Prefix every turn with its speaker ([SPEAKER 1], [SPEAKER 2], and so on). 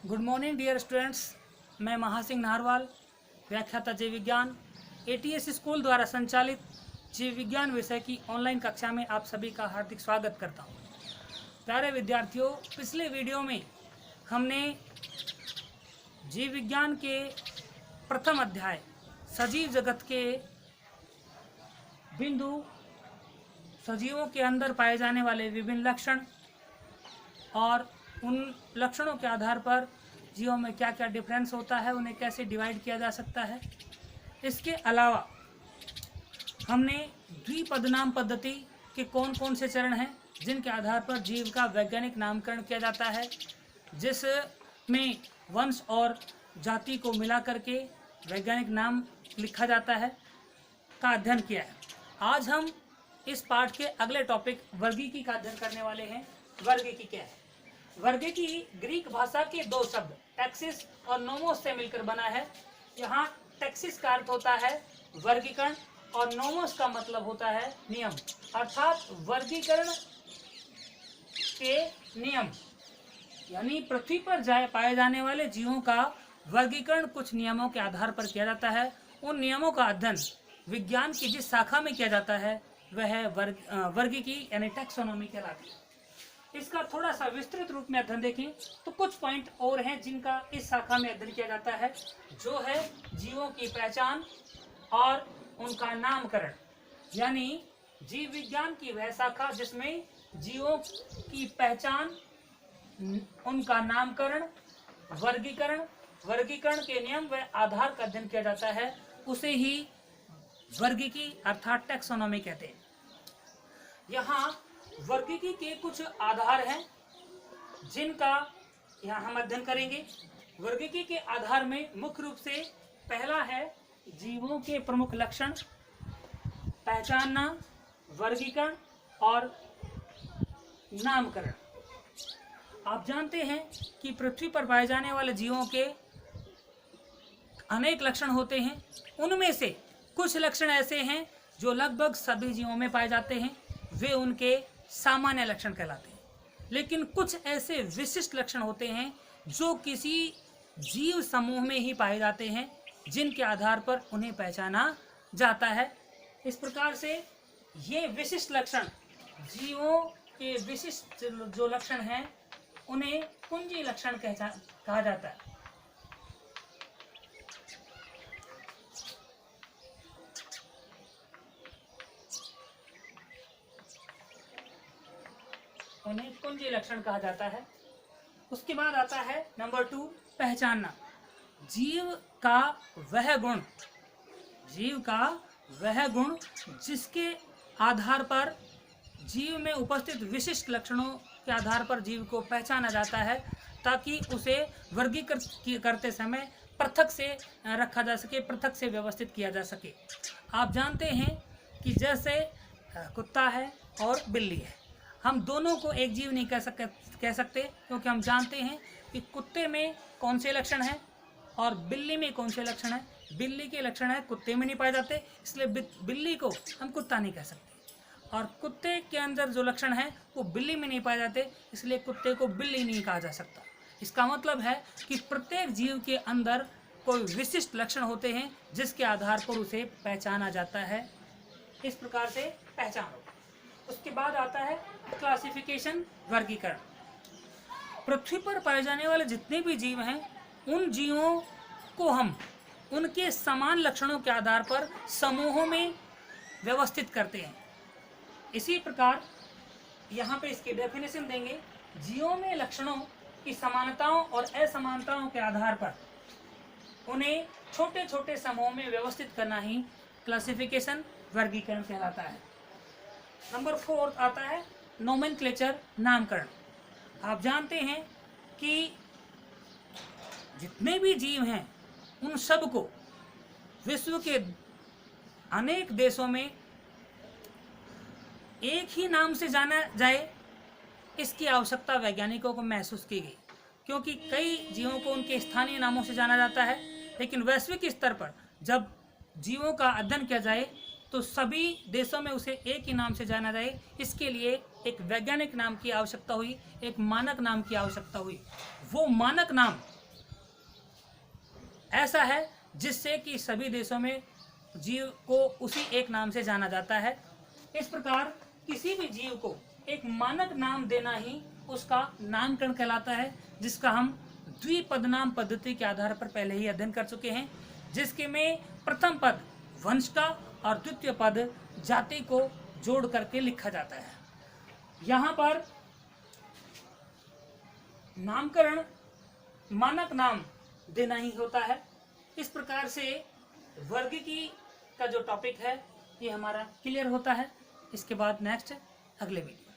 [SPEAKER 1] Good morning dear students. मैं महासिंह नाहरवाल, व्याख्याता जीव विज्ञान, एटीएस स्कूल द्वारा संचालित जीव विज्ञान विषय की ऑनलाइन कक्षा में आप सभी का हार्दिक स्वागत करता हूं। प्यारे विद्यार्थियों, पिछले वीडियो में हमने जीव विज्ञान के प्रथम अध्याय सजीव जगत के बिंदु, सजीवों के अंदर पाए जाने वाले विभिन्न लक्षण और उन लक्षणों के आधार पर जीवों में क्या क्या डिफरेंस होता है, उन्हें कैसे डिवाइड किया जा सकता है। इसके अलावा हमने द्विपदनाम पद्धति के कौन कौन से चरण हैं जिनके आधार पर जीव का वैज्ञानिक नामकरण किया जाता है, जिसमें वंश और जाति को मिला करके वैज्ञानिक नाम लिखा जाता है, का अध्ययन किया है। आज हम इस पाठ के अगले टॉपिक वर्गीकी का अध्ययन करने वाले हैं। वर्गीकी क्या है? वर्गीकी ग्रीक भाषा के दो शब्द टैक्सिस और नोमोस से मिलकर बना है। यहाँ टैक्सिस का अर्थ होता है वर्गीकरण और नोमोस का मतलब होता है नियम, अर्थात वर्गीकरण के नियम, यानी पृथ्वी पर पाए जाने वाले जीवों का वर्गीकरण कुछ नियमों के आधार पर किया जाता है। उन नियमों का अध्ययन विज्ञान की जिस शाखा में किया जाता है वह है वर्गीकी यानी टैक्सोनॉमी कहलाती है। इसका थोड़ा सा विस्तृत रूप में अध्ययन देखें तो कुछ पॉइंट और हैं जिनका इस शाखा में अध्ययन किया जाता है, जो है जीवों की पहचान और उनका नामकरण, यानी जीव विज्ञान की वह शाखा जिसमें जीवों की पहचान, उनका नामकरण, वर्गीकरण के नियम व आधार का अध्ययन किया जाता है, उसे ही वर्गीकी अर्थात टैक्सोनॉमी कहते हैं। यहाँ वर्गीकी के कुछ आधार हैं जिनका यहाँ हम अध्ययन करेंगे। वर्गीकी के आधार में मुख्य रूप से पहला है जीवों के प्रमुख लक्षण, पहचानना, वर्गीकरण और नामकरण। आप जानते हैं कि पृथ्वी पर पाए जाने वाले जीवों के अनेक लक्षण होते हैं। उनमें से कुछ लक्षण ऐसे हैं जो लगभग सभी जीवों में पाए जाते हैं, वे उनके सामान्य लक्षण कहलाते हैं। लेकिन कुछ ऐसे विशिष्ट लक्षण होते हैं जो किसी जीव समूह में ही पाए जाते हैं, जिनके आधार पर उन्हें पहचाना जाता है। इस प्रकार से ये विशिष्ट लक्षण, जीवों के विशिष्ट जो लक्षण हैं उन्हें कुंजी लक्षण कहा जाता है। उन्हें कुंजी लक्षण कहा जाता है। उसके बाद आता है नंबर 2, पहचानना। जीव का वह गुण जिसके आधार पर जीव में उपस्थित विशिष्ट लक्षणों के आधार पर जीव को पहचाना जाता है, ताकि उसे वर्गीकृत करते समय पृथक से रखा जा सके, पृथक से व्यवस्थित किया जा सके। आप जानते हैं कि जैसे कुत्ता है और बिल्ली है, हम दोनों को एक जीव नहीं कह सकते, क्योंकि हम जानते हैं कि कुत्ते में कौन से लक्षण हैं और बिल्ली में कौन से लक्षण हैं। बिल्ली के लक्षण है कुत्ते में नहीं पाए जाते, इसलिए बिल्ली को हम कुत्ता नहीं कह सकते, और कुत्ते के अंदर जो लक्षण है वो बिल्ली में नहीं पाए जाते, इसलिए कुत्ते को बिल्ली नहीं कहा जा सकता। इसका मतलब है कि प्रत्येक जीव के अंदर कोई विशिष्ट लक्षण होते हैं जिसके आधार पर उसे पहचाना जाता है। इस प्रकार से पहचान हो। उसके बाद आता है क्लासिफिकेशन, वर्गीकरण। पृथ्वी पर पाए जाने वाले जितने भी जीव हैं, उन जीवों को हम उनके समान लक्षणों के आधार पर समूहों में व्यवस्थित करते हैं। इसी प्रकार यहाँ पे इसकी डेफिनेशन देंगे। जीवों में लक्षणों की समानताओं और असमानताओं के आधार पर उन्हें छोटे छोटे समूहों में व्यवस्थित करना ही क्लासिफिकेशन, वर्गीकरण कहलाता है। नंबर 4 आता है नोमेनक्लेचर, नामकरण। आप जानते हैं कि जितने भी जीव हैं उन सब को विश्व के अनेक देशों में एक ही नाम से जाना जाए, इसकी आवश्यकता वैज्ञानिकों को महसूस की गई, क्योंकि कई जीवों को उनके स्थानीय नामों से जाना जाता है, लेकिन वैश्विक स्तर पर जब जीवों का अध्ययन किया जाए तो सभी देशों में उसे एक ही नाम से जाना जाए, इसके लिए एक वैज्ञानिक नाम की आवश्यकता हुई, एक मानक नाम की आवश्यकता हुई। वो मानक नाम ऐसा है जिससे कि सभी देशों में जीव को उसी एक नाम से जाना जाता है। इस प्रकार किसी भी जीव को एक मानक नाम देना ही उसका नामकरण कहलाता है, जिसका हम द्विपद नाम पद्धति के आधार पर पहले ही अध्ययन कर चुके हैं, जिसके में प्रथम पद वंश का और द्वितीय पद जाति को जोड़ करके लिखा जाता है। यहाँ पर नामकरण मानक नाम देना ही होता है। इस प्रकार से वर्गीकी का जो टॉपिक है ये हमारा क्लियर होता है। इसके बाद नेक्स्ट अगले वीडियो।